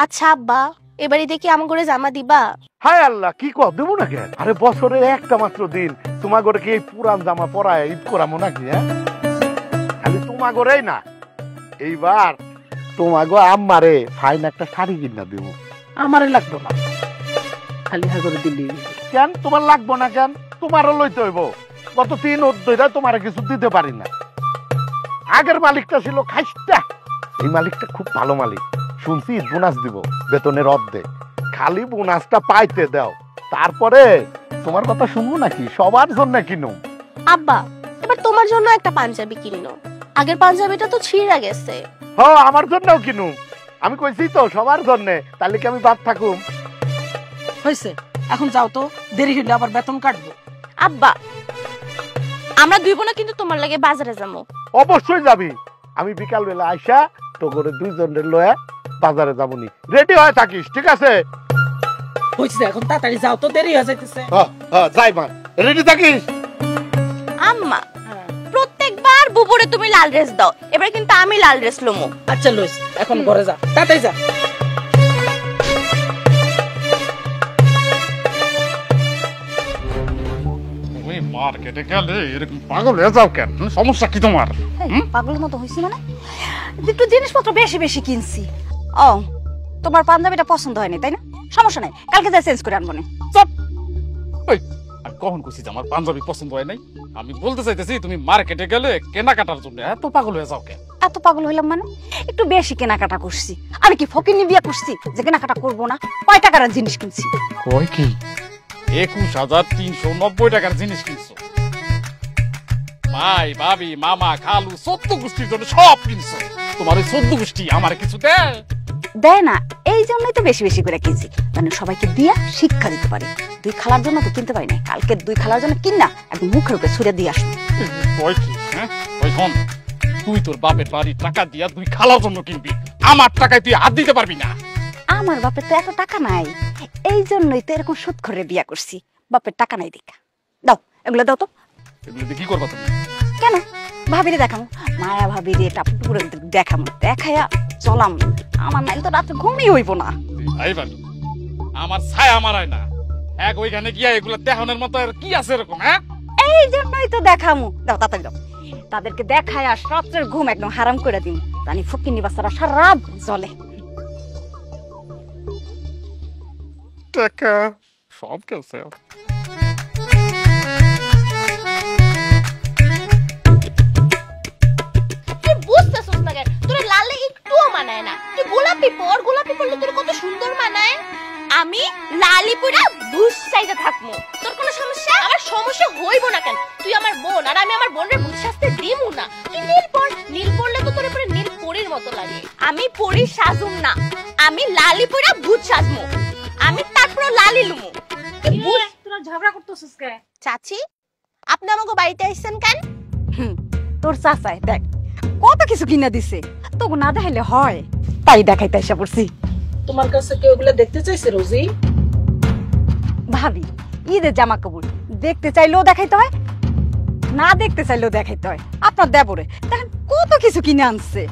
আচ্ছা আব্বা, এবারে দেখি আমার ঘরে জামা দিবা? হায় আল্লাহ, কি কর দেবো না কেন? আরে বছরে একটা মাত্র দিন, তোমার ঘরে কি এই পুরান জামা পরায় ঈদ করামো নাকি? হ্যাঁ, খালি তোমার ঘরেই না, এইবার তোমার গো আম্মারে ফাইন একটা শাড়ি কিনা দেব। আমারে লাগবো না, খালি হা করে দিলি। কেন তোমার লাগবো না কেন? তোমারও লইতে হইব। গত 3 ধরে তোমার কিছু দিতে পারি না। আগের মালিকটা ছিল খাইস্তা, এই মালিকটা খুব ভালো মালিক। শুনছি বোনাস দিব বেতনের অর্ধেক, খালি বোনাসটা পাইতে দাও, তারপরে তোমার কথা শুনবো নাকি? সবার জন্য কিনো। আব্বা, এবার তোমার জন্য একটা পাঞ্জাবি কিনো, আগের পাঞ্জাবিটা তো ছিঁড়া গেছে। হ্যাঁ, আমার জন্যও কিনু। আমি কইছি তো সবার জন্য, তাহলে কি আমি বাদ থাকুম? হয়েছে, এখন যাও তো, দেরি হইলে আবার বেতন কাটবো। আব্বা, আমরা দুই বোনা কিন্তু তোমার লাগে বাজারে যাবো। অবশ্যই যাবি। আমি বিকাল বেলা আইসা তো করে 2 জনের লয়া বাজারে যাবনি, রেডি হয়ে থাকিস, ঠিক আছে? হয়েছে, এখন তাড়াতাড়ি যাও তো, দেরি হয়ে যাইতেছে। যাই মা, রেডি থাকিস। আম্মা, প্রত্যেকবার বুবুরে তুমি লাল ড্রেস দাও, এবার কিন্তু আমি লাল ড্রেস লমু। আচ্ছা লইস, এখন ঘরে যা, তাড়াতাড়ি যা। মার্কেটে গেলে এরকম পাগল হয়ে যাও কেন? সমস্যা কি তোমার? পাগলের মতো হইছি মানে একটু জিনিসপত্র বেশি বেশি কিনছি। ও, তোমার পাঞ্জাবিটা পছন্দ হয়নি তাই না? সমস্যা নাই, কালকে যা চেঞ্জ করে আনবো না। চুপ! ওই, আমি কখন কইছি যে আমার পাঞ্জাবি পছন্দ হয় নাই? আমি বলতে চাইতেছি তুমি মার্কেটে গেলে কেনাকাটার জন্য এত পাগল হয়ে যাও কেন? এত পাগল হইলাম মানে একটু বেশি কেনাকাটা করছি। আমি কি ফকিন্নি বিয়ে করছি যে কেনাকাটা করবো না? কয় টাকার জিনিস কিনছি? কই কি 21,390 টাকার জিনিস কিনছো? ভাই, ভাবি, মামা, খালু, 14 গোষ্ঠীর জন্য সব কিনছো। তোমার ওই 14 গোষ্ঠী আমার কিছু দেয়? দেয় না, এই জন্যই তো বেশি বেশি করে কিনছি, মানে সবাইকে দিয়া শিক্ষা দিতে পারি। 2 খালার জন্য তো কিনতে পারি না, কালকে 2 খালার জন্য কিনা একদম মুখের উপরে ছুড়ে দিয়ে আসবো। কই কি? হ্যাঁ, ওই শোন, তুই তোর বাপের বাড়ির টাকা দিয়া 2 খালার জন্য কিনবি, আমার টাকায় তুই হাত দিতে পারবি না। আমার বাপের তো এত টাকা নাই, এই জন্যই তো এরকম সুদ করে বিয়া করছি। বাপের টাকা নাই দেখা। দাও, এগুলো দাও তো। এগুলো দিয়ে কি করবা তুমি? কেন? ভাবিরে দেখামো, মায়া ভাবিরে টাপুরে দেখামো, দেখাইয়া চলাম। আমার নাইলে তো রাতে ঘুমই হইব না। ভাই ভাবি, আমার ছায়া মারায় না এক, ওইখানে গিয়া এগুলো দেখানোর মতো আর কি আছে এরকম? হ্যাঁ, এই জন্যই তো দেখামো। দাও তাড়াতাড়ি দাও, তাদেরকে দেখাইয়া রাত্রের ঘুম একদম হারাম করে দিন। তানি ফকিন্নি বাচ্চারা সারা রাত জ্বলে। টাকা সব গেছে। তুই বুঝতেছস না কেন? তোর লালে একটুও মানায় না। তুই গোলাপি পর, গোলাপি পরলে তোর কত সুন্দর মানায়। আমি লালি পরা বুঝ চাইতে থাকমু, তোর কোনো সমস্যা? আমার সমস্যা হইব না কেন? তুই আমার বোন, আর আমি আমার বোনের বুঝ শাস্তে দিমু না। তুই নীল পর, নীল পরলে তো তোর উপরে নীল পরীর মতো লাগে। আমি পরী সাজুম না, আমি লালি পরা বুঝ সাজমু, আমি তারপর লালি লুমু। তোরা ঝগড়া করতেছিস কেন? চাচি, আপনি আমাকে বাড়িতে আইছেন কেন? তোর চাচাই দেখ কত কিছু কিনা দিছে, তোকে না দেখাইলে হয়, তাই দেখাইতে এসে পড়ছি। তোমার কাছে কেউ এগুলো দেখতে চাইছে রোজি? ভাবি, ঈদের জামা কাপড় দেখতে চাইলেও দেখাইতে হয়, না দেখতে চাইলেও দেখাইতে হয়। আপনার দেবরে দেখেন কত কিছু কিনে আনছে,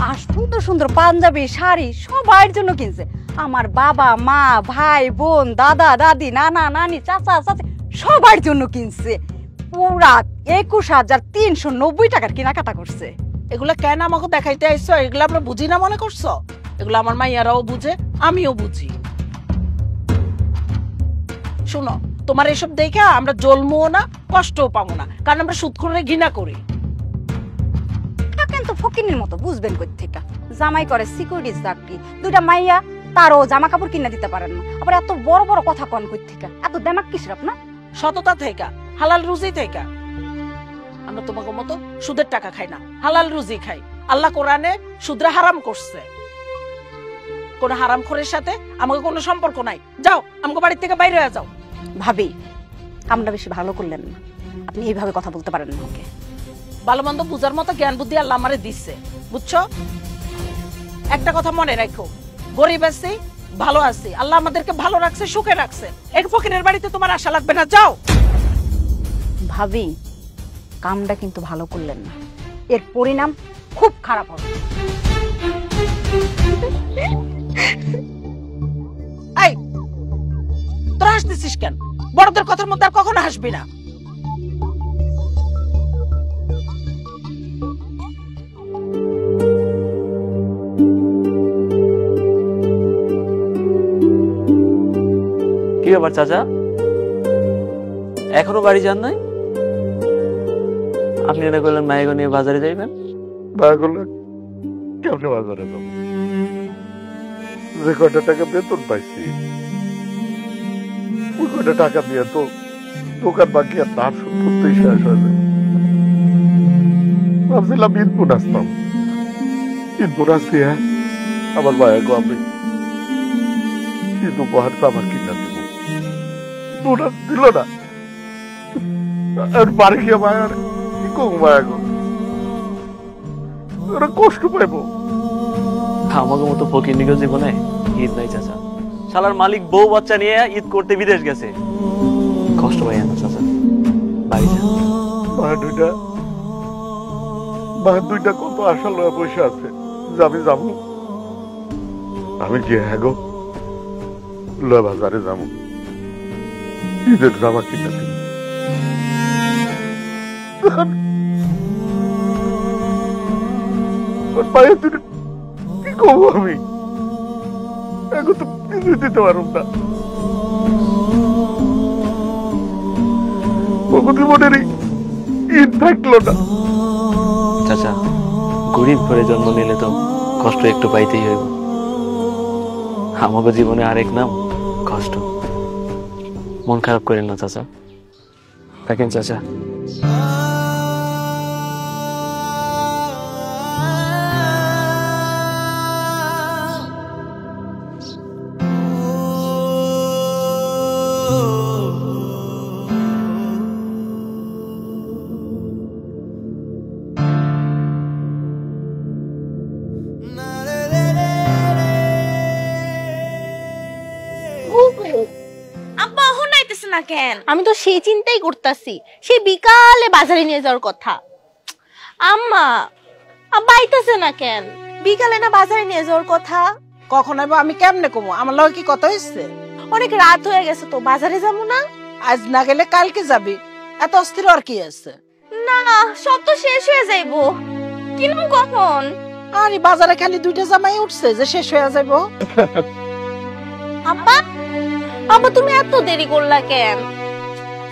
আর সুন্দর সুন্দর পাঞ্জাবি শাড়ি সবার জন্য কিনছে। আমার বাবা মা ভাই বোন দাদা দাদি নানা নানি চাচা চাচি সবার জন্য কিনছে। পুরা 21,390 টাকার কেনাকাটা করছে। এগুলা কেন আমাকে দেখাইতে আইছো? এগুলো আমরা বুঝি না মনে করছো? এগুলো আমার মাইয়ারাও বুঝে, আমিও বুঝি। শোনো, তোমার এসব দেখে আমরা জ্বলমও না, কষ্টও পাবো না, কারণ আমরা সুদখোরে ঘৃণা করি। কিন্তু ফকিনের মতো বুঝবেন কই থেকে? জামাই করে সিকিউরিটি চাকরি, 2টা মাইয়া, তারও জামা কাপড় কিনে দিতে পারেন না, আবার এত বড় বড় কথা কন কই থেকে? এত দেমাক কিসের আপনার? সততা থেকে, হালাল রুজি থেকে। আমরা তোমাকে মতো সুদের টাকা খাই না, হালাল রুজি খাই। আল্লাহ কোরআনে সুদরা হারাম করছে। কোন হারামখোরের সাথে আমাকে কোনো সম্পর্ক নাই। যাও, আমাকে বাড়ি থেকে বাইরে হয়ে যাও। ভাবি, কামটা বেশি ভালো করলেন না, আপনি এইভাবে কথা বলতে পারেন না। ওকে ভালো মন্দ বুঝার মতো জ্ঞান বুদ্ধি আল্লাহ আমারে দিচ্ছে, বুঝছো? একটা কথা মনে রাখো, গরিব আছি, ভালো আছি, আল্লাহ আমাদেরকে ভালো রাখছে, সুখে রাখছে। এই ফকিরের বাড়িতে তোমার আশা লাগবে না, যাও। ভাবি, কামটা কিন্তু ভালো করলেন না, এর পরিণাম খুব খারাপ হবে। ওদের কথার মধ্যে আর কখনো হাসবি না। কি ব্যাপার চাচা, এখনো বাড়ি যান নাই? আপনি এনে করলেন মায়েগো নিয়ে বাজারে যাইবেন। মায়াগুলো কেমনে বাজারে যাবো? যে কয়টা টাকা বেতন পাইছি ওই কয়টা টাকা দিয়ে তো দোকান বাকি আর তার শোধ করতেই শেষ হয়ে যায়। ভাবছিলাম ঈদ বোনাস পাবো, ঈদ বোনাস দিয়ে আমার মায়াগো আমি ঈদ উপহার আমার কিনা দেবো, বোনাস দিল না। আর বাড়ি গিয়ে মায়ার কি করবো? মায়াগো ওরা কষ্ট পাইবো। আমাকে মতো ফকির নিগো জীবনে ঈদ নাই চাচা। শালার মালিক বউ বাচ্চা নিয়ে ঈদ করতে বিদেশ গেছে। কষ্ট পাই না চাচা, বাড়ি যান। মা দুইটা কত আশা লয়ে বসে আছে যে আমি যাবো। আমি গিয়ে হ্যাগো লয়ে বাজারে যাবো, ঈদের জামা কিনে দিব। কি করবো আমি? এখন তো কিছু দিতে পারব না। জীবনেরই ঈদ থাকলো না। চাচা, গরিব ঘরে জন্ম নিলে তো কষ্ট একটু পাইতেই হইব। আমাকে জীবনে আরেক নাম কষ্ট। মন খারাপ করেন না চাচা। দেখেন চাচা, আব্বা এখন আইতেছে না কেন? আমি তো সেই চিন্তাই করতেছি, সেই বিকালে বাজারে নিয়ে যাওয়ার কথা। আম্মা, আব্বা আইতেছে না কেন? বিকালে না বাজারে নিয়ে যাওয়ার কথা। কখন আইবো আমি কেমনে কমু? আমার লগে কি কথা হইছে? অনেক রাত হয়ে গেছে তো, বাজারে যাবো না? আজ না গেলে কালকে যাবি, এত অস্থির আর কি আছে? না, সব তো শেষ হয়ে যাইবো। কিনবো কখন? আরে বাজারে খালি দুইটা জামাই উঠছে যে শেষ হয়ে যাইবো। আব্বা, আব্বা তুমি এত দেরি করলা কেন?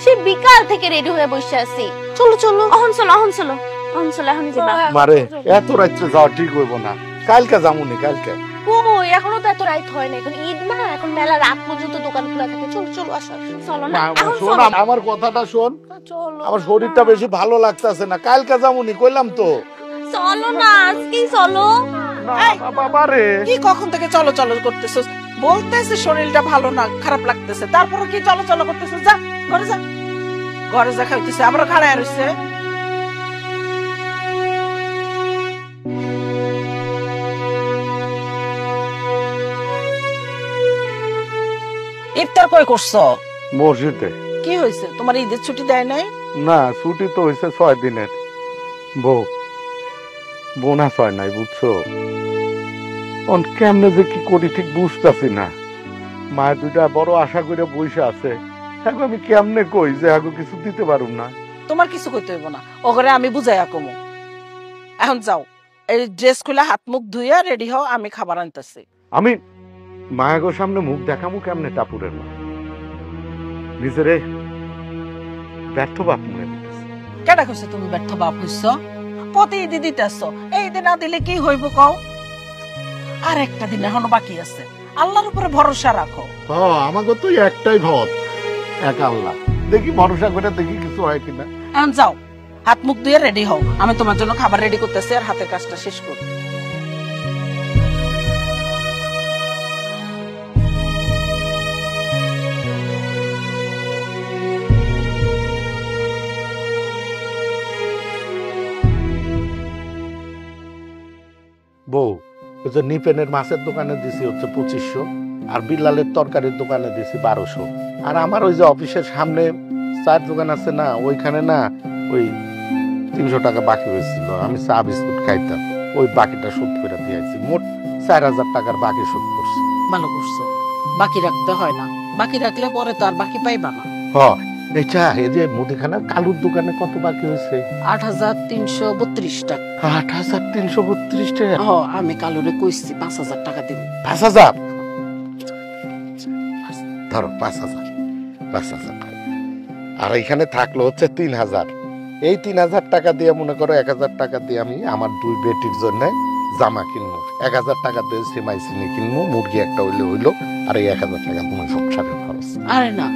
সেই বিকাল থেকে রেডি হয়ে বসে আছি। চলো চলো, অহন চলো, অহন চলো, অহন চলো, এখন যাবা। মারে এত রাত্রে যাওয়া ঠিক হইব না, কালকে যামুনি। কালকে কই, এখনো তো এত রাত হয় না, এখন ঈদ না, এখন মেলা রাত পর্যন্ত দোকান খোলা থাকে। চলো চলো, আসো আসো, চলো না, এখন শোন, চলো। আমার কথাটা শোন। চলো, আমার শরীরটা বেশি ভালো লাগতেছে না, কালকে যামুনি কইলাম তো। চলো না, আজকেই চলো। বাবা রে, কি কখন থেকে চলো চলো করতেছস? বলতেছে শরীরটা ভালো না, খারাপ লাগতেছে, তারপরে কি চলো চলো করতেছস? যা ঘরে যা, ঘরে যা। খাইতেছে আমরা খাড়ায় রইছে। ইফতার কই করছো? মসজিদে। কি হয়েছে? তোমার ঈদের ছুটি দেয় নাই? না, ছুটি তো হয়েছে 6 দিনের। বউ বোনাস হয় নাই, বুঝছো? কেমনে যে কি করি ঠিক বুঝতেছি না। মায়ের দুইটা বড় আশা করে বসে আছে, এখন আমি কেমনে কই যে আগে কিছু দিতে পারুম না। তোমার কিছু কইতে হইব না, ও ঘরে আমি বুঝাইয়া কমু। এখন যাও, এই ড্রেস খুলে হাত মুখ ধুইয়া রেডি হও, আমি খাবার আনতেছি। আমি মায়াগোর সামনে মুখ দেখামু কেমনে? টাপুরের মা নিজেরে ব্যর্থ বাপ মনে করতেছে। কেডা কইছে তুমি ব্যর্থ বাপ হইছ? প্রতিদিন দিতেছ, এই দিন না দিলে কি হইব কও? আর একটা দিন এখনো বাকি আছে, আল্লাহর উপরে ভরসা রাখো। আমাকে তো একটাই ভর, এক আল্লাহ। দেখি ভরসা করে দেখি কিছু হয় কিনা। এখন যাও, হাত মুখ ধুয়ে রেডি হও, আমি তোমার জন্য খাবার রেডি করতেছি আর হাতের কাজটা শেষ করি। বউ, ওই যে নিপেনের মাছের দোকানে দিছি হচ্ছে 2500, আর বিল্লালের তরকারির দোকানে দিছি 1200। আর আমার ওই যে অফিসের সামনে চায়ের দোকান আছে না, ওইখানে না ওই 300 টাকা বাকি হয়েছিল। আমি চা বিস্কুট খাইতাম, ওই বাকিটা শোধ করে দিয়েছি। মোট 4000 টাকার বাকি শোধ করছি। ভালো করছো, বাকি রাখতে হয় না, বাকি রাখলে পরে তো আর বাকি পাইবা না। এটা এই যে মুদিখানা কালুর দোকানে কত বাকি হয়েছে? ৮,৩৩২ টাকা। ৮,৩৩২ টাকা? আমি কালুরে কইছি ৫,০০০ টাকা দিব। ৫,০০০? ধরো ৫,০০০, ৫,০০০। আর এখানে থাকলো হচ্ছে ৩,০০০। এই ৩,০০০ টাকা দিয়ে মনে করো ১,০০০ টাকা দিয়ে আমি আমার ২ বেটির জন্য জামা কিনবো, ১,০০০ টাকা দিয়ে সেমাই চিনি কিনবো, মুরগি একটা হইলো, আর এই ১,০০০ টাকা তোমার সংসারের খরচ। আরে না,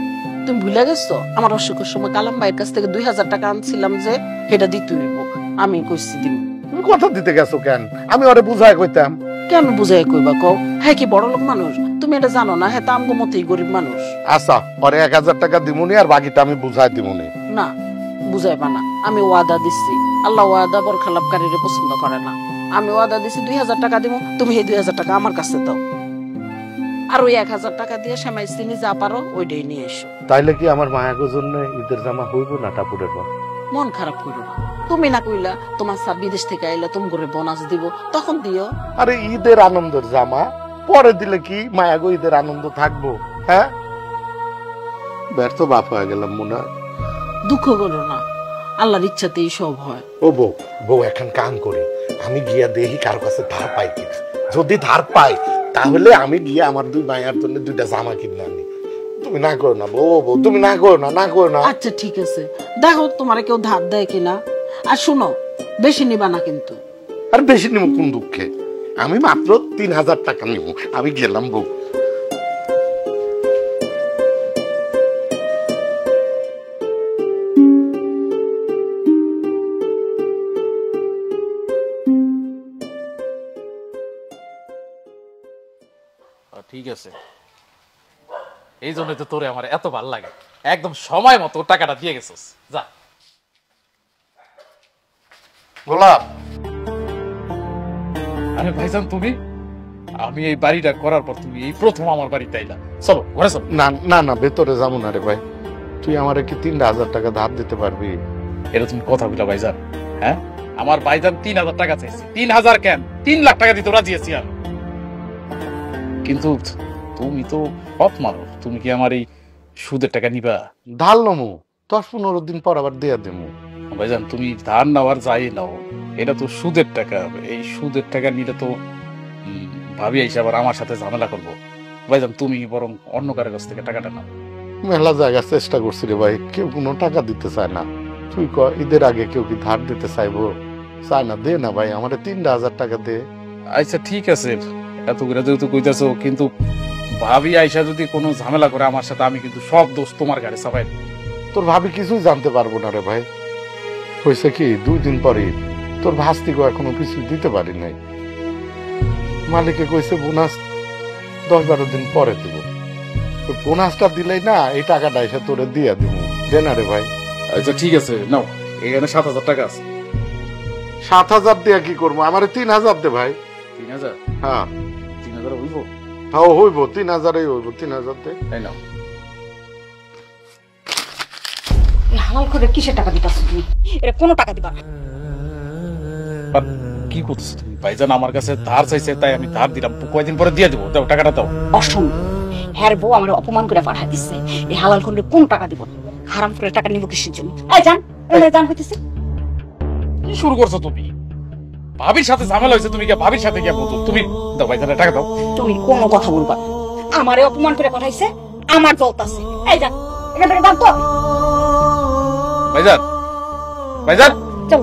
তুমি ভুলে গেছো আমার অসুখের সময় কালাম ভাইয়ের কাছ থেকে ২,০০০ টাকা আনছিলাম, যে সেটা দিতে হইব। আমি কইছি দিব। তুমি কথা দিতে গেছো কেন? আমি ওরে বুঝাই কইতাম। কেন বুঝাই কইবা কও? হ্যাঁ কি বড় লোক মানুষ? তুমি এটা জানো না? হ্যাঁ, তো আমগো মতোই গরিব মানুষ। আচ্ছা, ওরে ১,০০০ টাকা দিমুনি, আর বাকিটা আমি বুঝাই দিমুনি। না, বুঝাইবা না। আমি ওয়াদা দিচ্ছি, আল্লাহ ওয়াদা বরখেলাপকারীরে পছন্দ করে না। আমি ওয়াদা দিচ্ছি ২,০০০ টাকা দিব, তুমি এই ২,০০০ টাকা আমার কাছে দাও, আর ওই ১,০০০ টাকা দিয়ে সেমাই চিনি যা পারো ওইটাই নিয়ে এসো। তাইলে কি আমার মায়াগোর জন্য ঈদের জামা হইব না টাপুরের পর? মন খারাপ করো না। তুমি না কইলা তোমার স্যার বিদেশ থেকে আইলে তুমি করে বোনাস দিব, তখন দিও। আরে ঈদের আনন্দের জামা পরে দিলে কি মায়াগো ঈদের আনন্দ থাকবো? হ্যাঁ, ব্যর্থ বাপ হয়ে গেলাম মনে। দুঃখ করো না, আল্লাহর ইচ্ছাতেই সব হয়। ও বউ, বউ এখন কাম করি, আমি গিয়া দেখি কারো কাছে ধার পাই কিনা। যদি ধার পাই তাহলে আমি গিয়ে আমার 2 মায়ের জন্য 2টা জামা কিনে আনি। তুমি না করো না বউ, বউ তুমি না করো না, না করো না। আচ্ছা ঠিক আছে, দেখো তোমার কেউ ধার দেয় কিনা। আর শুনো, বেশি নিবা না কিন্তু। আর বেশি নিব কোন দুঃখে? আমি মাত্র ৩,০০০ টাকা নিব। আমি গেলাম বউ। ঠিক আছে, এই জন্য তো তোরে আমার এত ভালো লাগে। একদম সময় মতো টাকাটা দিয়ে গেছিস। যা গোলাপ। আরে ভাইজান তুমি, আমি এই বাড়িটা করার পর তুমি এই প্রথম আমার বাড়িতে আইলা। চলো ঘরে চলো। না না না, ভেতরে যাবো না রে ভাই। তুই আমারে কি ৩,০০০ টাকা ধার দিতে পারবি? এটা তুমি কথা বলা ভাইজান? হ্যাঁ, আমার ভাইজান ৩,০০০ টাকা চাইছে। ৩,০০০ কেন, ৩,০০,০০০ টাকা দিতে রাজি আছি আমি। কিন্তু তুমি তো সৎ মানুষ, তুমি কি আমার এই সুদের টাকা নিবা? ধার নমু, ১০-১৫ দিন পর আবার দিয়ে দেবো। ভাইজান তুমি ধার নেওয়ার যাই নাও, এটা তো সুদের টাকা। এই সুদের টাকা নিলে তো ভাবি আইসা আবার আমার সাথে ঝামেলা করবো। ভাইজান তুমি বরং অন্য কারোর কাছ থেকে টাকাটা নাও। মেলা জায়গা চেষ্টা করছি রে ভাই, কেউ কোনো টাকা দিতে চায় না। তুই ক, ঈদের আগে কেউ কি ধার দিতে চাইবো? চায় না। দে না ভাই, আমার ৩,০০০ টাকা দে। আচ্ছা ঠিক আছে, এত করে যেহেতু কইতাছো, কিন্তু ভাবি আইসা যদি কোনো ঝামেলা করে আমার সাথে, আমি কিন্তু সব দোষ তোমার গাড়ি চাপাই। তোর ভাবি কিছুই জানতে পারবো না রে ভাই। হয়েছে কি, 2 দিন পরে তোর ভাস্তিকে এখনো কিছু দিতে পারি নাই। মালিকে কইছে বোনাস 10-12 দিন পরে দিব। বোনাসটা দিলেই না এই টাকাটা এসে তোরে দিয়ে দিব। দে না রে ভাই। আচ্ছা ঠিক আছে, নাও, এখানে ৭,০০০ টাকা আছে। ৭,০০০ দিয়ে কি করবো? আমার ৩,০০০ দে ভাই। ৩,০০০? হ্যাঁ ৩,০০০ হইব? হ্যাঁ হইব, ৩,০০০ হইব। ৩,০০০ দে। তাই নাও। হালাল করে কিসের টাকা দিতাছ তুমি? এটা কোনো টাকা দিবা না। কি করতেছো তুমি? ভাইজান আমার কাছে ধার চাইছে, তাই আমি ধার দিলাম। কয়দিন পরে দিয়ে দেবো, দাও টাকাটা দাও। অসম্ভব। হ্যার বউ আমার অপমান করে পাঠা দিচ্ছে। এই হালাল করে কোন টাকা দিব? হারাম করে টাকা নিব কিসের জন্য? এই জান, এই জান কইতেছে। কি শুরু করছো তুমি? ভাবির সাথে ঝামেলা হয়েছে, তুমি গিয়ে ভাবির সাথে গিয়ে বলতো। তুমি দাও ভাইজানের টাকা দাও। তুমি কোনো কথা বলবা না। আমারে অপমান করে পাঠাইছে, আমার জ্বলতাছে। এই জান, এখান থেকে দাও তো। ভাইজান, ভাইজান চল।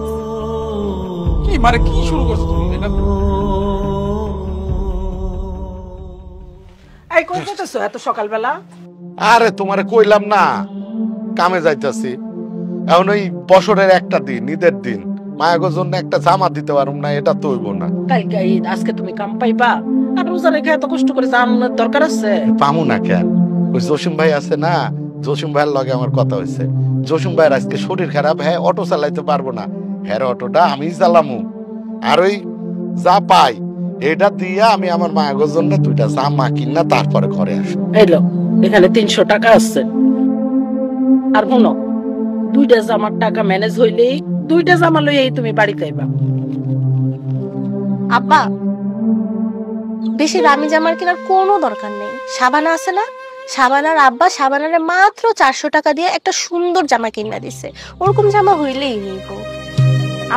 কি মানে কি শুরু করছো তুমি? এই কই যেতেছো এত সকালবেলা? আরে তোমারে কইলাম না, কামে যাইতাছি। এখন ওই বছরের একটা দিন, ঈদের দিন, মায়াগোর জন্য একটা জামা দিতে পারুম না, এটা তো হইব না। কালকে ঈদ, আজকে তুমি কাম পাইবা? আর রোজা রেখে এত কষ্ট করে জানার দরকার আছে? পামু না কেন? ওই জসিম ভাই আছে না, জসিম ভাইয়ের লগে আমার কথা হয়েছে। জসিম ভাইয়ের আজকে শরীর খারাপ, হ্যাঁ অটো চালাইতে পারবো না। হ্যাঁ অটোটা আমি চালামু, আর ওই যা পাই এটা দিয়া আমি আমার মায়াগোর জন্য 2টা জামা কিনা তারপরে ঘরে আসবো। এলো এখানে 300 টাকা আছে। আর শুনো, 2টা জামার টাকা ম্যানেজ হইলেই 2টা জামা লইয়াই তুমি বাড়িতে আইবা। আব্বা, বেশি দামি জামার কেনার কোনো দরকার নেই। সাবানা আছে না, শাবানার আব্বা শাবানারে মাত্র 400 টাকা দিয়ে একটা সুন্দর জামা কিনা দিছে, ওরকম জামা হইলেই হইব।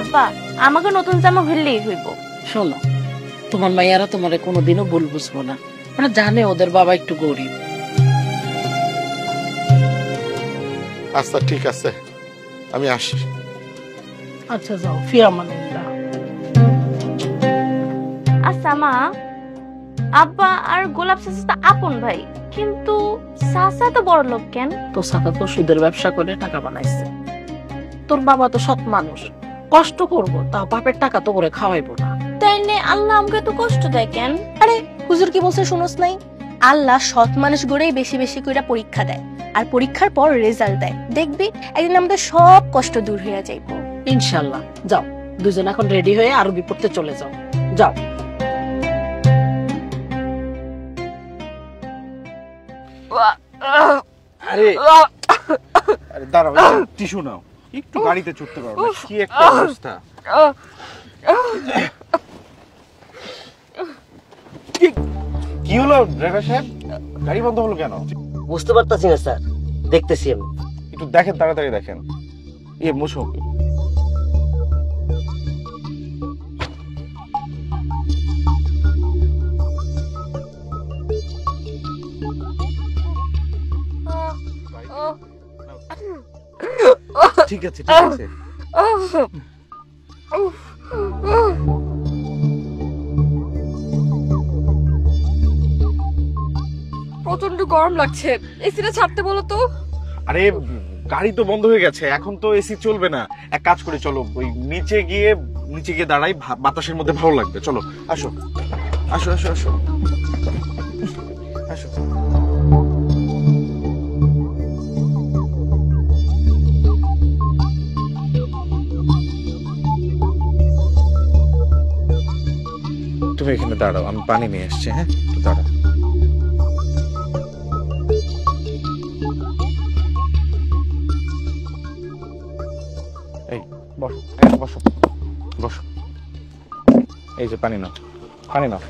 আব্বা আমাকে নতুন জামা হইলেই হইব। শোনো, তোমার মাইয়ারা তোমারে কোনোদিনও ভুল বুঝবো না, ওরা জানে ওদের বাবা একটু গরিব। আচ্ছা ঠিক আছে, আমি আসি। আচ্ছা যাও, ফি আমানিল্লাহ। আচ্ছা মা, আব্বা আর গোলাপ চাচা তো আপন ভাই, কিন্তু চাচা তো বড় লোক কেন? তো সাথে তো সুদের ব্যবসা করে টাকা বানাইছে। তোর বাবা তো সৎ মানুষ, কষ্ট করবো তাও বাপের টাকা তো করে খাওয়াইবো না। তাই নে আল্লাহ আমাকে তো কষ্ট দেয় কেন? আরে হুজুর কি বলছে শুনোস নাই? আল্লাহ সৎ মানুষ গড়েই বেশি বেশি করে পরীক্ষা দেয়, আর পরীক্ষার পর রেজাল্ট দেয়। দেখবি একদিন আমাদের সব কষ্ট দূর হয়ে যাইবো ইনশাল্লাহ। যাও দুজন এখন রেডি হয়ে আরবি পড়তে চলে যাও, যাও। আরে আরে দাঁড়াও, টিস্যু নাও, একটু গাড়িতে চড়তে পারো না? কি একটা অবস্থা! কি হলো ড্রাইভার সাহেব, গাড়ি বন্ধ হলো কেন? বুঝতে পারতাছি না স্যার, দেখতেছি আমি। একটু দেখেন, তাড়াতাড়ি দেখেন। মুসো। ঠিক আছে ঠিক আছে। প্রচন্ড গরম লাগছে, এসিটা ছাড়তে বলো তো। আরে গাড়ি তো বন্ধ হয়ে গেছে, এখন তো এসি চলবে না। এক কাজ করে চলো, ওই নিচে গিয়ে দাঁড়াই, বাতাসের মধ্যে ভালো লাগবে। চলো আসো আসো আসো আসো আসো। তুমি এখানে দাঁড়াও, আমি পানি নিয়ে এসছি। হ্যাঁ একটু দাঁড়াও। এই বসো, বসো বসো। এই যে পানি নাও, পানি নাও।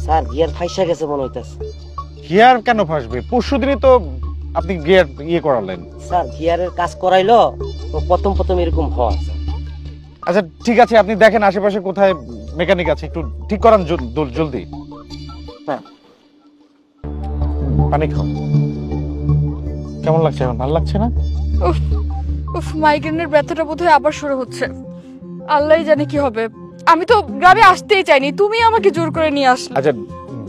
স্যার গিয়ার ফাইসা গেছে মনে হইতাছে। গিয়ার কেন ফাসবে? পরশুদিনই তো আপনি গিয়ার করালেন। স্যার গিয়ারের কাজ করাইলো তো প্রথম প্রথম এরকম হয়। আচ্ছা ঠিক আছে, আপনি দেখেন আশেপাশে কোথায় মেকানিক আছে, একটু ঠিক করান জলদি। হ্যাঁ পানি খাও। কেমন লাগছে এখন? ভালো লাগছে না? উফ, মাইগ্রেনের ব্যথাটা বোধহয় আবার শুরু হচ্ছে। আল্লাহই জানে কি হবে। আমি তো গ্রামে আসতেই চাইনি, তুমি আমাকে জোর করে নিয়ে আসলে। আচ্ছা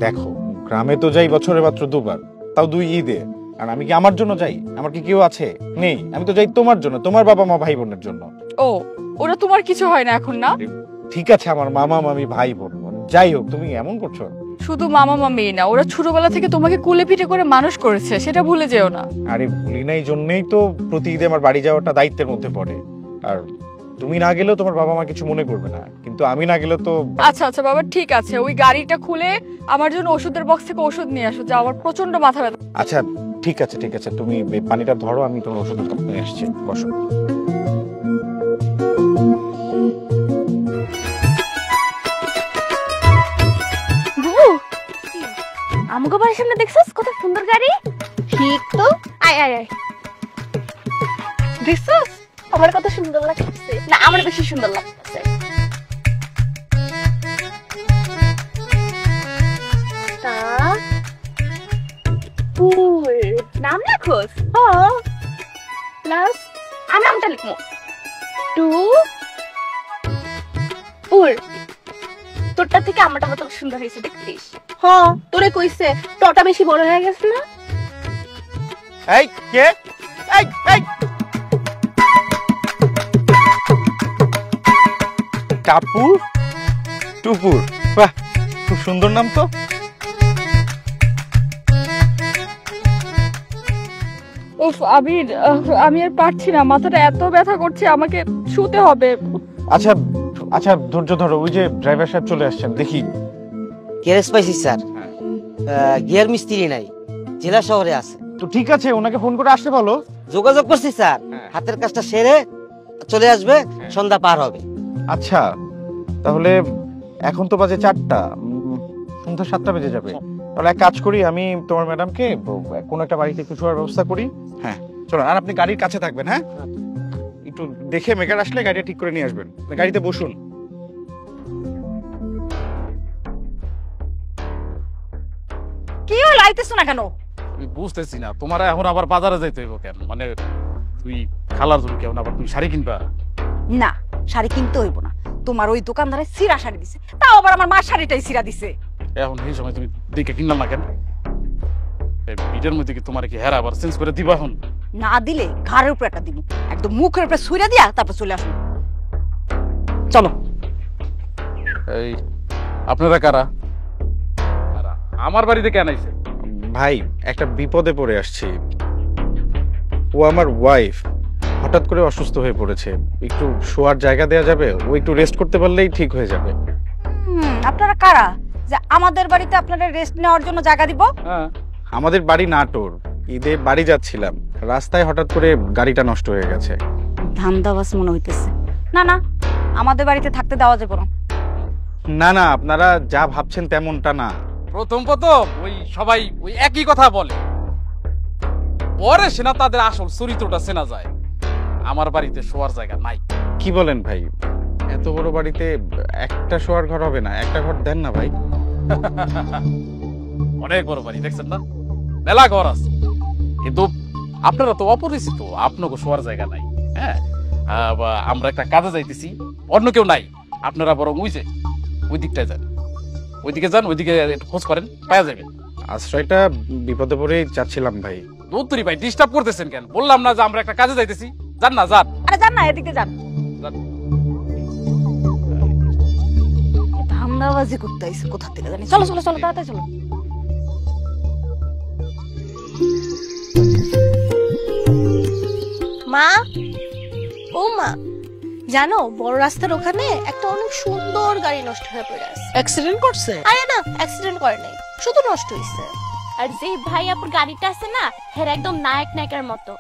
দেখো, গ্রামে তো যাই বছরে মাত্র 2 বার, তাও 2 ঈদে। আর আমি কি আমার জন্য যাই? আমার কি কেউ আছে? নেই। আমি তো যাই তোমার জন্য, তোমার বাবা মা ভাই বোনের জন্য। ও, ওরা তোমার কিছু হয় না এখন না? ঠিক আছে, আমার মামা মামি ভাই বোন। যাই হোক, তুমি এমন করছো। শুধু মামা মামি না, ওরা ছোটবেলা থেকে তোমাকে কুলে পিঠে করে মানুষ করেছে, সেটা ভুলে যেও না। আরে ভুলি নাই, জন্যই তো প্রতি ঈদে আমার বাড়ি যাওয়াটা দায়িত্বের মধ্যে পড়ে। আর তুমি না গেলেও তোমার বাবা মা কিছু মনে করবে না, কিন্তু আমি না গেলেও তো। আচ্ছা আচ্ছা বাবা, ঠিক আছে, ওই গাড়িটা খুলে আমার জন্য ওষুধের বক্স থেকে ওষুধ নিয়ে আসো, যা আমার প্রচন্ড মাথা ব্যথা। আচ্ছা ঠিক আছে ঠিক আছে, তুমি পানিটা ধরো, আমি তোমার ওষুধের কাপ নিয়ে আসছি। বসো। আমাকে বাড়ির সামনে দেখছস কত সুন্দর গাড়ি? ঠিক তো, আয় আয় আয়। দেখছস আমার কত সুন্দর লাগতেছে না? আমার বেশি সুন্দর লাগতেছে। তা ফুল নাম লেখোস? হ্যাঁ, প্লাস আমি নামটা লিখবো। 2 ফুল। তোরটা থেকে আমারটা কত সুন্দর হয়েছে দেখছিস? হ্যাঁ, তোরে কইছে তোরটা বেশি বড় হয়ে গেছে না? এই কে? এই এই টাপু টুপুর, বাহ খুব সুন্দর নাম তো। উফ আবির, আমি আর পারছি না, মাথাটা এত ব্যথা করছে, আমাকে শুতে হবে। আচ্ছা আচ্ছা ধৈর্য ধরো, ওই যে ড্রাইভার সাহেব চলে আসছেন, দেখি। গিয়ার পাইছি স্যার, গিয়ার মিস্ত্রি নাই, জেলা শহরে আছে। তো ঠিক আছে, ওনাকে ফোন করে আসতে বলো। যোগাযোগ করছি স্যার, হাতের কাজটা সেরে চলে আসবে, সন্ধ্যা পার হবে। আচ্ছা, তাহলে এখন তো বাজে 4টা, সন্ধ্যা 7টা বেজে যাবে। তাহলে এক কাজ করি, আমি তোমার ম্যাডামকে কোন একটা বাড়িতে একটু শোয়ার ব্যবস্থা করি। হ্যাঁ চলো, আর আপনি গাড়ির কাছে থাকবেন। হ্যাঁ, একটু দেখে মেকার আসলে গাড়িটা ঠিক করে নিয়ে আসবেন। গাড়িতে বসুন। কি হলো, আইতেছো না কেন? আমি বুঝতেছি না, তোমার এখন আবার বাজারে যাইতে হইব কেন? মানে তুই খালার জন্য কেমন আবার তুমি শাড়ি কিনবা? না, শাড়ি কিনতে হইব না। তোমার ওই দোকানদারে সিরা শাড়ি দিছে, তাও আবার আমার মা শাড়িটাই সিরা দিছে। এখন এই সময় তুমি দেখে কিনলাম না কেন? বিটের মধ্যে কি তোমার কি হেরা আবার চেঞ্জ করে দিবা? এখন না দিলে ঘাড়ের উপর একটা দিব, একদম মুখের উপরে ছুঁড়ে দিয়া তারপর চলে আসুন। চলো। এই আপনারা কারা? আমার বাড়িতে কেন আইছে? ভাই, একটা বিপদে পড়ে আসছি। ও আমার ওয়াইফ হঠাৎ করে অসুস্থ হয়ে পড়েছে, একটু শোয়ার জায়গা দেওয়া যাবে? ও একটু রেস্ট করতে পারলেই ঠিক হয়ে যাবে। আপনারা কারা যে আমাদের বাড়িতে আপনারা রেস্ট নেওয়ার জন্য জায়গা দিব? হ্যাঁ, আমাদের বাড়ি নাটোর, ঈদে বাড়ি যাচ্ছিলাম, রাস্তায় হঠাৎ করে গাড়িটা নষ্ট হয়ে গেছে। ধান্দাবাজ মনে হইতেছে। না না, আমাদের বাড়িতে থাকতে দেওয়া যাবে না। না না, আপনারা যা ভাবছেন তেমনটা না। প্রথম ওই সবাই ওই একই কথা বলে, পরে সেনা তাদের আসল চরিত্রটা চেনা যায়। আমার বাড়িতে শোয়ার জায়গা নাই। কি বলেন ভাই? এত বড় বাড়িতে একটা শোয়ার ঘর হবে না? একটা ঘর দেন না ভাই। অনেক বড় বাড়ি, দেখছেন না, মেলা ঘর আছে, কিন্তু আপনারা তো অপরিচিত, আপনাকে শোয়ার জায়গা নাই। হ্যাঁ, আমরা একটা কাজে যাইতেছি, অন্য কেউ নাই, আপনারা বরং ওই দিকটায় যান, ওইদিকে যান, ওইদিকে খোঁজ করেন, পাওয়া যাবেন। আশ্রয়টা বিপদে পড়েই যাচ্ছিলাম ভাই। দৌত্তরি ভাই, ডিস্টার্ব করতেছেন কেন? বললাম না যে আমরা একটা কাজে যাইতেছি, যান না, যান। আরে যান না, এদিকে যান। ধান্দাবাজি করতে আইছে কোথা থেকে জানি। চলো চলো চলো, তাড়াতাড়ি চলো। মা, ও মা, জানো বড় রাস্তার ওখানে একটা অনেক সুন্দর গাড়ি নষ্ট হয়ে পড়ে আছে। অ্যাক্সিডেন্ট করছে? আরে না, অ্যাক্সিডেন্ট করে নাই, শুধু নষ্ট হইছে। আর যে ভাই আপুর গাড়িটা আছে না, হের একদম নায়ক নায়কের মতো।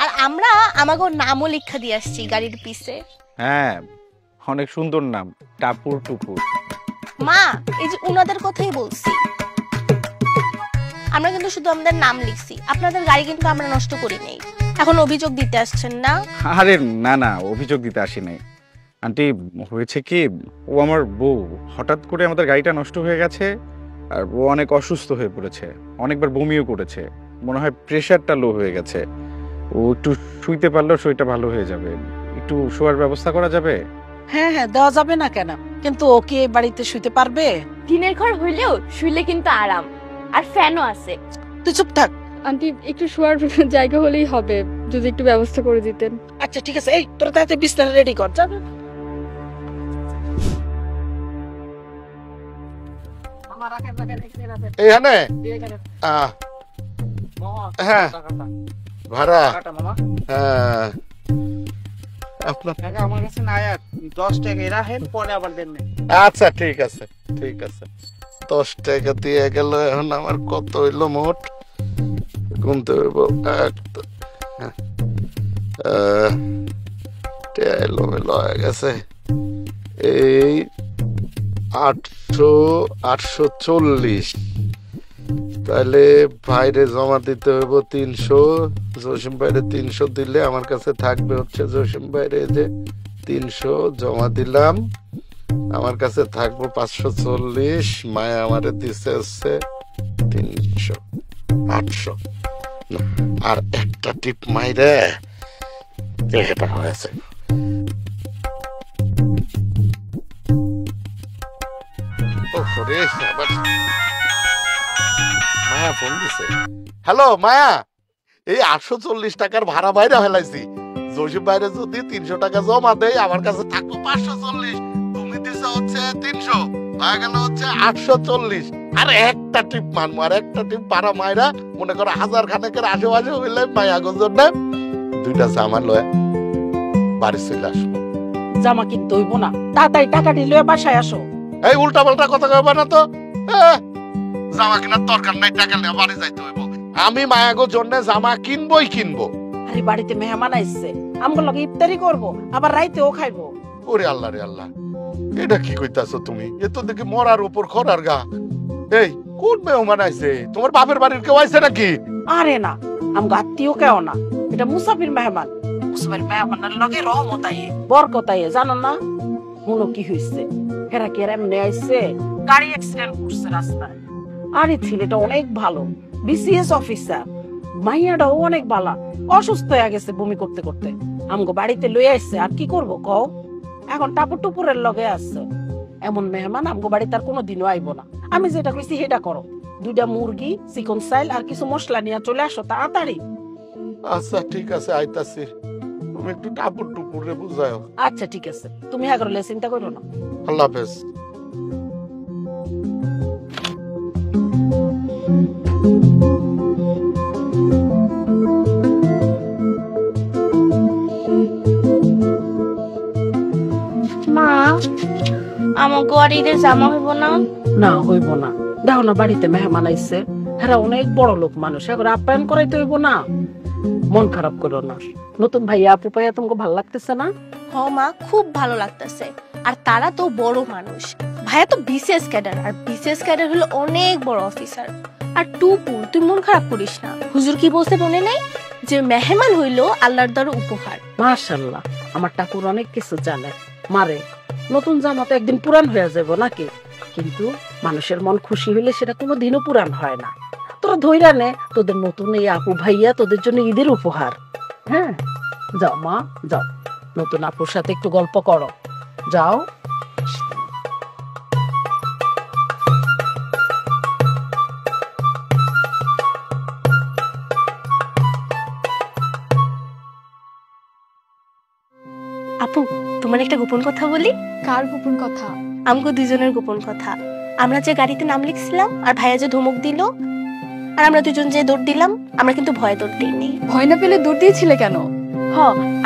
আর আমরা আমাগো নামও লিখা দিয়ে আসছি গাড়ির পিছে। হ্যাঁ, অনেক সুন্দর নাম, টাপুর টুপুর। মা, এই যে উনাদের কথাই বলছি, আমরা কিন্তু শুধু আমাদের নাম লিখছি, আপনাদের গাড়ি কিন্তু আমরা নষ্ট করি নাই। এখন অভিযোগ দিতে আসছেন না? আরে না না, অভিযোগ দিতে আসি নাই আন্টি। হয়েছে কি, ও আমার বউ, হঠাৎ করে আমাদের গাড়িটা নষ্ট হয়ে গেছে, আর ও অনেক অসুস্থ হয়ে পড়েছে, অনেকবার বমিও করেছে, মনে হয় প্রেশারটা লো হয়ে গেছে। ও একটু শুইতে পারলেও শরীরটা ভালো হয়ে যাবে। একটু শোয়ার ব্যবস্থা করা যাবে? হ্যাঁ হ্যাঁ, দেওয়া যাবে না কেন? কিন্তু ও কি এই বাড়িতে শুইতে পারবে? দিনের ঘর হইলেও শুইলে কিন্তু আরাম, আর ফ্যানও আছে। তুই চুপ থাক। আন্টি, একটু শোয়ার জায়গা হলেই হবে, যদি একটু ব্যবস্থা করে দিতেন। আচ্ছা ঠিক আছে, এই তোরা তাড়াতাড়ি বিছানা রেডি কর, যাবে। এইখানে হ্যাঁ ভাড়া। হ্যাঁ, আপনার আমার কাছে নাই, 10 টাকা রাখেন, পরে আবার দেন। আচ্ছা ঠিক আছে, ঠিক আছে। 10 টাকা দিয়ে গেল, এখন আমার কত হইলো মোট? গুনতে হইব। এলোমেলো হয়ে গেছে। এই 840। তাহলে বাইরে জমা দিতে হইব 300। জসিম বাইরে 300 দিলে আমার কাছে থাকবে হচ্ছে, জসিম বাইরে যে 300 জমা দিলাম, আমার কাছে থাকবো 540। মায়া আমারে দিছে হচ্ছে 300, 800। আর একটা টিপ মাইরে এটা হয়েছে। মায়া ফোন দিছে। হ্যালো মায়া, এই 840 টাকার ভাড়া বাইরে ফেলাইছি। জসিম বাইরে যদি 300 টাকা জমা দেয়, আমার কাছে থাকবো 540। তুমি দিছো হচ্ছে 300, হয়ে গেল হচ্ছে 840। আর একটা টিপ মানবো, আর একটা টিপ পাড়া মাইরা মনে করো 1000 খানেকের আশেপাশে হইলে মায়া গজর নেয়, 2টা জামা লয়ে বাড়ি চলে আসবো। জামা কিনতে হইব না, তাড়াতাড়ি টাকাটি লয়ে বাসায় আসো। এই উল্টা পাল্টা কথা কইবা না তো। জামা কেনার দরকার নাই, টাকা নিয়ে বাড়ি যাইতে হইব। আমি মায়াগো জন্য জামা কিনবই কিনবো। আরে বাড়িতে মেহমান আইছে, আমগো লগে ইফতারি করব, আবার রাইতেও খাইবো। ওরে আল্লাহ রে আল্লাহ, এটা কি কইতাছো তুমি? এ তো দেখি মরার উপর খরার গা। এই কোন মেহমান আইছে? তোমার বাপের বাড়ির কেউ আইছে নাকি? আরে না, আমগো আত্মীয় কেউ না, এটা মুসাফির মেহমান। মুসাফির মেহমানের লগে রহমত আইয়ে, বরকত আইয়ে, জানো না? শুনো কি হইছে, হেরা কি এমনি আইছে, গাড়ি অ্যাক্সিডেন্ট করছে রাস্তায়। আরে ছেলেটা অনেক ভালো, বিসিএস অফিসার, মাইয়াটাও অনেক ভালো, অসুস্থ হয়ে গেছে বমি করতে করতে। আমগো বাড়িতে লই আইছে, আর কি করবো কও? এখন টাপুর টুপুরের লগে আছে। এমন মেহমান আমগো বাড়িতে আর কোনোদিনও আইবো না। আমি যেটা কইছি সেটা করো, 2টা মুরগি, চিকন চাইল আর কিছু মশলা নিয়ে চলে আসো তাড়াতাড়ি। আচ্ছা ঠিক আছে, আইতাছি। তুমি একটু টাপুর টুপুরে বুঝাও। আচ্ছা ঠিক আছে, তুমি হ্যাঁ করলে চিন্তা করো না। আল্লাহ হাফেজ। মা, আমাকে আর ঈদের জামা হইব না? না হইব না, দেখো না বাড়িতে মেহমান আইছে, হেরা অনেক বড় লোক মানুষ, এখন আপ্যায়ন করাইতে হইব না। মন খারাপ করো না, নতুন ভাইয়া আপু পাইয়া তোমাকে ভালো লাগতেছে না? হ মা, খুব ভালো লাগতেছে। আর তারা তো বড় মানুষ, ভাইয়া তো বিসিএস ক্যাডার, আর বিসিএস ক্যাডার হলো অনেক বড় অফিসার। আর টুপু, তুই মন খারাপ করিস না। হুজুর কি বলতে মনে নাই যে মেহমান হইলো আল্লাহর দ্বারা উপহার। মাশাআল্লাহ, আমার ঠাকুর অনেক কিছু জানে। মারে, নতুন জামা তো একদিন পুরান হয়ে যাবো নাকি, কিন্তু মানুষের মন খুশি হইলে সেটা কোনোদিনও পুরান হয় না। তোরা ধইরা নে, তোদের নতুন এই আপু ভাইয়া তোদের জন্য ঈদের উপহার। হ্যাঁ যাও মা, যাও, নতুন আপুর সাথে একটু গল্প করো, যাও। আপু, তোমার একটা গোপন কথা বলি। কার গোপন কথা? আমগো দুজনের গোপন কথা। আমরা যে গাড়িতে নাম লিখছিলাম আর ভাইয়া যে ধমক দিল, আর আমরা দুজন যে দৌড় দিলাম, আমরা কিন্তু ভয়ে দৌড় দিইনি। ভয় না পেলে দৌড় দিয়েছিলে কেন? হ,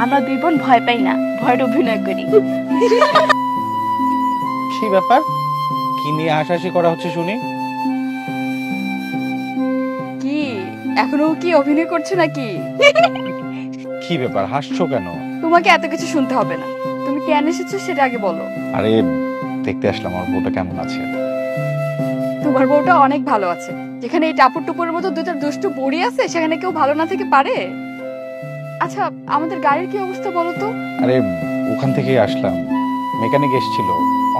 আমরা 2 বোন ভয় পাই না, ভয়ের অভিনয় করি। কি ব্যাপার, কি নিয়ে হাসাহাসি করা হচ্ছে শুনি? কি এখনো কি অভিনয় করছো নাকি? কি ব্যাপার, হাসছো কেন? তোমাকে এত কিছু শুনতে হবে না, তুমি কেন এসেছো সেটা আগে বলো। আরে দেখতে আসলাম আমার বউটা কেমন আছে। তোমার বউটা অনেক ভালো আছে। যেখানে এই টাপুর টুপুরের মতো 2টা দুষ্টু বুড়ি আছে, সেখানে কেউ ভালো না থেকে পারে? আচ্ছা, আমাদের গাড়ির কি অবস্থা বলো তো? আরে ওখান থেকেই আসলাম, মেকানিক এসেছিল,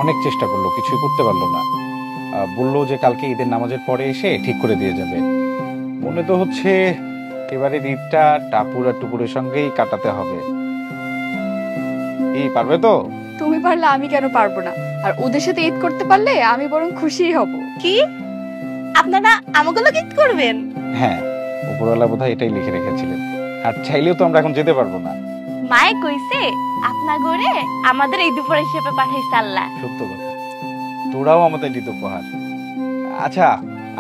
অনেক চেষ্টা করলো, কিছুই করতে পারলো না। বললো যে কালকে ঈদের নামাজের পরে এসে ঠিক করে দিয়ে যাবে। মনে তো হচ্ছে এবারে ঈদটা টাপুর আর টুপুরের সঙ্গেই কাটাতে হবে। এই পারবে তো? তুমি পারলে আমি কেন পারবো না? আর ওদের সাথে ঈদ করতে পারলে আমি বরং খুশিই হব। কি আপনারা আমাকে লোক ঈদ করবেন? হ্যাঁ, উপরওয়ালা বোধহয় এটাই লিখে রেখেছিলেন। আর চাইলেও তো আমরা এখন যেতে পারবো না। মায়ে কইছে আপনা করে আমাদের এই দুপুর হিসেবে পাঠাইছে আল্লাহ। সত্য কথা, তোরাও আমাদের ঈদ উপহার। আচ্ছা,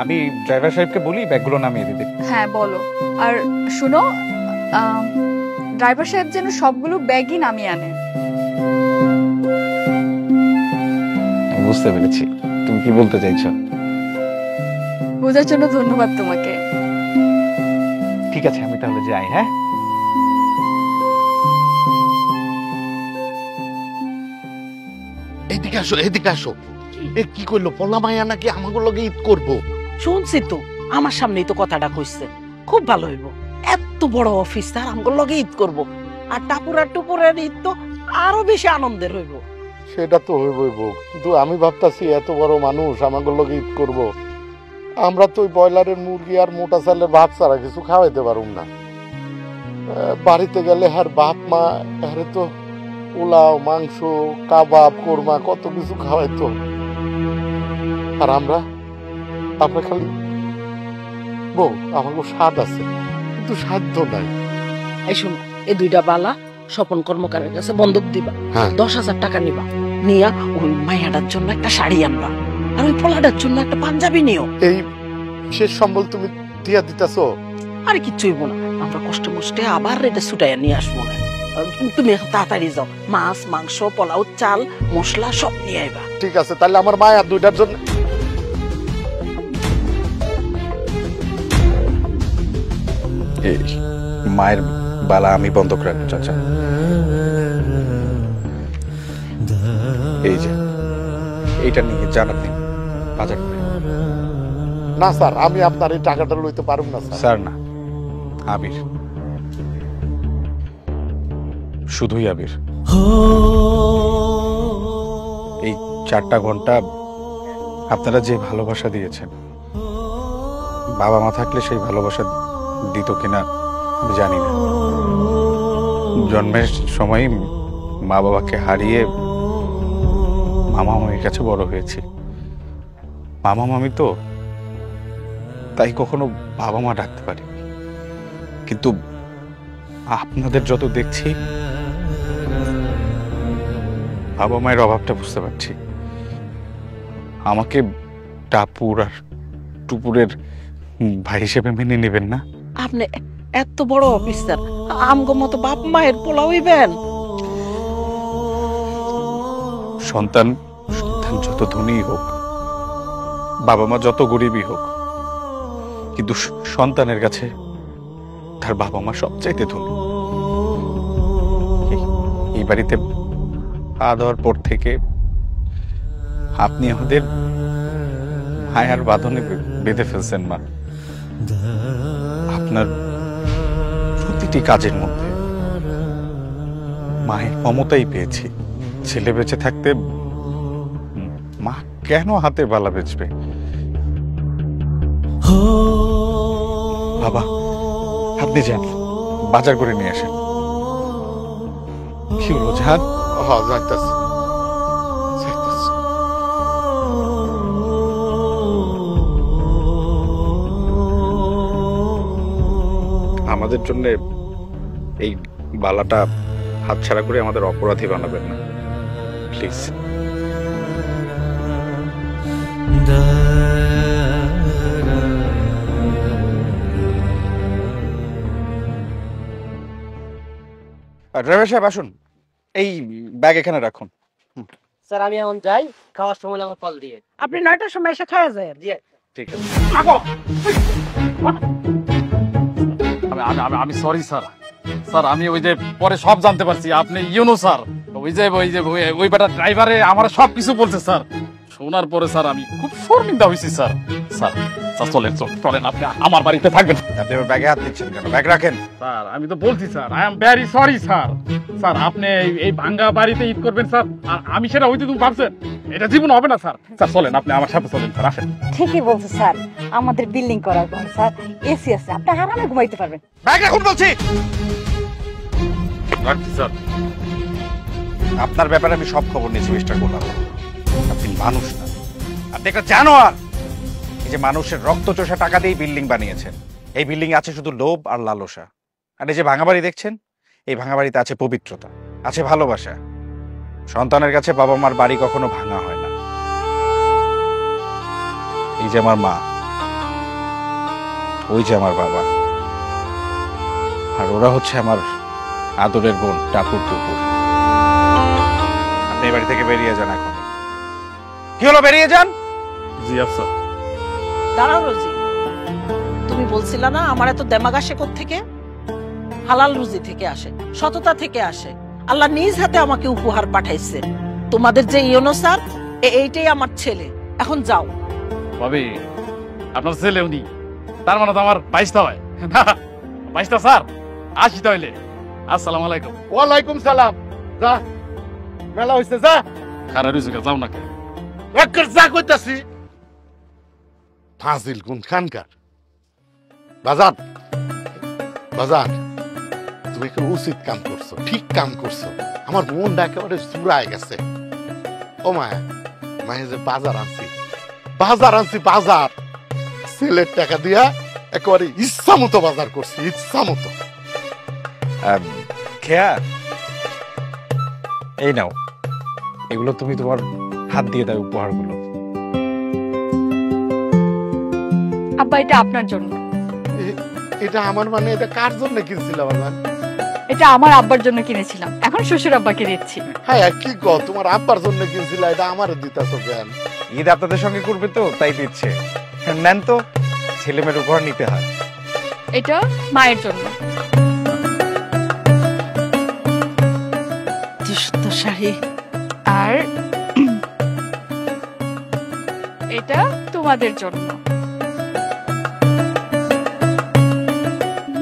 আমি ড্রাইভার সাহেবকে বলি ব্যাগগুলো নামিয়ে দিতে। হ্যাঁ বলো। আর শুনো, ড্রাইভার সাহেব যেন সবগুলো ব্যাগই নামিয়ে আনে। বুঝতে পেরেছি তুমি কি বলতে চাইছো। বোঝার জন্য ধন্যবাদ তোমাকে। ঠিক আছে, আমি তাহলে যাই। হ্যাঁ, এদিকে আসো, এদিকে আসো। এ কি করলো? পলা মাইয়া নাকি আমাকে লগে ঈদ করবো? শুনছি তো, আমার সামনেই তো কথাটা কইছে। খুব ভালো হইব, এত বড় অফিসার আমগো লগে ঈদ করব, আর টাপুরা টুপুরের ঈদ তো আরো বেশি আনন্দের হইব। সেটা তো হইবই, কিন্তু আমি ভাবতাছি এত বড় মানুষ আমাকে লগে ঈদ করব, আমরা তো ওই ব্রয়লারের মুরগি আর মোটা চালের ভাত ছাড়া কিছু খাওয়াইতে পারুম না। বাড়িতে গেলে আর বাপ মা আরে তো পোলাও, মাংস, কাবাব, কোরমা কত কিছু খাওয়াইতো, আর আমরা খালি বউ। আমাকে স্বাদ আছে কিন্তু সাধ্য নাই। এই শোনো, এই 2টা বালা স্বপন কর্মকারের কাছে বন্ধক দিবা, 10,000 টাকা নিবা, নিয়া ওই মাইয়াটার জন্য একটা শাড়ি আনবা, আর ওই পোলাটার জন্য একটা পাঞ্জাবি নিও। এই শেষ সম্বল তুমি দিয়া দিতেছো? আরে কিচ্ছু হইব না, আমরা কষ্টে মষ্টে আবার এটা ছুটাইয়া নিয়ে আসবো না। তুমি তাড়াতাড়ি যাও, মাছ, মাংস, পোলাও, চাল, মশলা সব নিয়ে আইবা। ঠিক আছে, তাহলে আমার মায়া 2টার জন্য এই মায়ের বালা আমি বন্ধক রাখবো চাচা। এই যে এইটা নিয়ে যান আপনি বাজার করে। না স্যার, আমি আপনার এই টাকাটা লইতে পারব না স্যার। স্যার না, আবির, শুধুই আবির। এই 4টা ঘন্টা আপনারা যে ভালোবাসা দিয়েছেন, বাবা মা থাকলে সেই ভালোবাসা দিত কিনা আমি জানি না। জন্মের সময় মা বাবাকে হারিয়ে মামা মামির কাছে বড় হয়েছি। মামা মামি তো, তাই কখনো বাবা মা ডাকতে পারি, কিন্তু আপনাদের যত দেখছি বাবা মায়ের অভাবটা বুঝতে পারছি। আমাকে টাপুর আর টুপুরের ভাই হিসেবে মেনে নেবেন না? আপনি এত বড় অফিসার, আমগো মতো বাপ মায়ের পোলা হইবেন? সন্তান যত ধনী হোক, বাবা মা যত গরিবই হোক, কিন্তু সন্তানের কাছে তার বাবা মা সবচাইতে ধনী। এই বাড়িতে পা দেওয়ার পর থেকে আপনি আমাদের মায়ার বাঁধনে বেঁধে ফেলছেন মা। আপনার প্রতিটি কাজের মধ্যে মায়ের মমতাই পেয়েছি। ছেলে বেঁচে থাকতে মা কেন হাতে বালা বেচবে? বাবা, আপনি যান, বাজার করে নিয়ে আসেন। কি হলো, যান? হ্যাঁ, যাইতাছি। আমাদের জন্য এই বালাটা হাতছাড়া করে আমাদের অপরাধী বানাবেন না, প্লিজ। ড্রাইভার সাহেব আসুন, এই ব্যাগ এখানে রাখুন। স্যার আমি এখন যাই, খাওয়ার সময় আমার কল দিয়ে। আপনি 9টার সময় এসে খাওয়া যায়। জি ঠিক আছে। আমি সরি স্যার। স্যার আমি ওই যে পরে সব জানতে পারছি আপনি ইউনো স্যার, ওই বেটা ড্রাইভারে আমার সবকিছু বলছে স্যার। শোনার পরে স্যার আমি খুব শর্মিন্দা হয়েছি স্যার। স্যার চলেন, আপনি আমার বাড়িতে থাকবেন। আপনি ব্যাগে হাত দিচ্ছেন কেন? ব্যাগ রাখেন। স্যার আমি তো বলছি sir, I am very sorry sir. Sir আপনি এই ভাঙ্গা বাড়িতে ঈদ করবেন স্যার, আর আমি সেটা হইতে তুমি ভাবছেন? এটা জীবন হবে না স্যার। স্যার চলেন, আপনি আমার সাথে চলেন স্যার, আসেন। ঠিকই বলছে স্যার, আমাদের বিল্ডিং করার পর স্যার এসি আছে, আপনি আরামে ঘুমাইতে পারবেন। ব্যাগ রাখুন বলছি। রাখছি স্যার। আপনার ব্যাপারে আমি সব খবর নিয়েছি মিস্টার গোলাম। আপনি মানুষ না, আপনি একটা জানোয়ার। এই যে মানুষের রক্ত চোষা টাকা দিয়ে বিল্ডিং বানিয়েছেন, এই বিল্ডিং আছে শুধু লোভ আর লালসা। আর এই যে ভাঙা বাড়ি দেখছেন, এই ভাঙা বাড়িতে আছে পবিত্রতা, আছে ভালোবাসা। সন্তানের কাছে বাবা মার বাড়ি কখনো ভাঙা হয় না। এই যে আমার মা, ওই যে আমার বাবা, আর ওরা হচ্ছে আমার আদরের বোন টাপুর টুপুর। আপনি এই বাড়ি থেকে বেরিয়ে যান এখন। কি হলো, বেরিয়ে যান। জি আফসার। দাঁড়াও রোজি, তুমি বলছিলা না আমার এত দেমাগ আসে কোত্থেকে? হালাল রুজি থেকে আসে, সততা থেকে আসে। আল্লাহ নিজ হাতে আমাকে উপহার পাঠাইছে। তোমাদের যে ইয়োনো স্যার, এইটাই আমার ছেলে। এখন যাও। ভাবি আপনার ছেলে উনি, তার মানে তো আমার 22টা হয়। 22টা স্যার, আসি তাহলে। আসসালামু আলাইকুম। ওয়ালাইকুম সালাম। যা, মেলা হইছে, যা। খারাপ হয়েছে, যাও না। একবার যা কইতাছি। ফাজিল কোন খানকার। বাজার বাজার, তুমি কি উচিত কাম করছো, ঠিক কাম করছো। আমার মনটা একেবারে চুরায় গেছে। ও মায়া, মায়ে যে বাজার আনছি, বাজার ছেলের টাকা দিয়া একেবারে ইচ্ছা মতো বাজার করছি, ইচ্ছা মতো। খেয়া, এই নাও, এগুলো তুমি তোমার হাত দিয়ে দাও, উপহারগুলো। আব্বা এটা আপনার জন্য। এটা আমার মানে, এটা কার জন্য কিনছিলাম? আমার এটা আমার আব্বার জন্য কিনেছিলাম, এখন শ্বশুর আব্বাকে দিচ্ছি। হ্যাঁ, কি গো, তোমার আব্বার জন্য কিনছিলা, এটা আমার দিতাছো কেন? ঈদ আপনাদের সঙ্গে করবে তো, তাই দিচ্ছে। নেন তো, ছেলে মেয়ের উপহার নিতে হয়। এটা মায়ের জন্য। কি সুন্দর শাড়ি। আর এটা তোমাদের জন্য।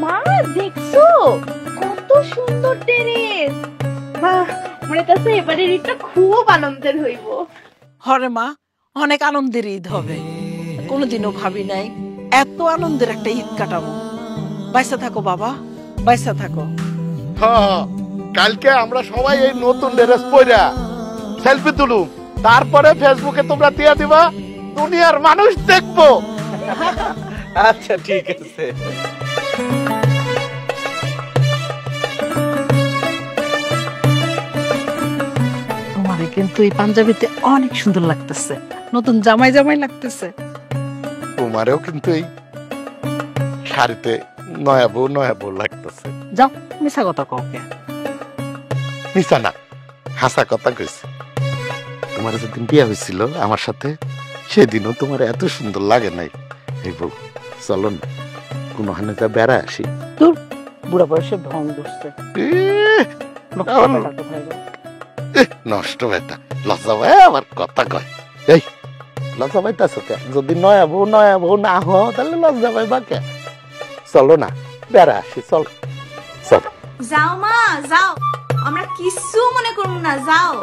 মা দেখছো কত সুন্দর ড্রেস। মা মনে কাছে এবারে ঈদটা খুব আনন্দের হইব। হরে মা, অনেক আনন্দের ঈদ হবে। কোনোদিনও ভাবি নাই এত আনন্দের একটা ঈদ কাটাবো। বাইসা থাকো বাবা, বাইসা থাকো। হ্যাঁ, কালকে আমরা সবাই এই নতুন ড্রেস পইরা সেলফি তুলুম, তারপরে ফেসবুকে তোমরা দিয়ে দিবা, দুনিয়ার মানুষ দেখবো। আচ্ছা ঠিক আছে। তোমারে কিন্তু এই পাঞ্জাবিতে অনেক সুন্দর লাগতেছে, নতুন জামাই জামাই লাগতেছে। তোমারেও কিন্তু এই শাড়িতে নয়া বউ লাগতেছে। যাও, মিছা কথা কও কে? মিছা না, হাসা কথা কইছি। তোমার যেদিন বিয়ে হয়েছিল আমার সাথে, সেদিনও তোমার এত সুন্দর লাগে নাই। এই বউ, চলো না কোনখানে যা বেড়া আসি। তোর বুড়া বয়সে ঢং ধরছে। নষ্ট বেটা, লজ্জা ভাই আমার কথা কয়। এই লজ্জা পাইতাছো কে? যদি নয়া বউ না হও তাহলে লজ্জা পাইবা কে? চলো না বেড়া আসি, চলো চলো। যাও মা যাও, আমরা কিছু মনে করব না, যাও।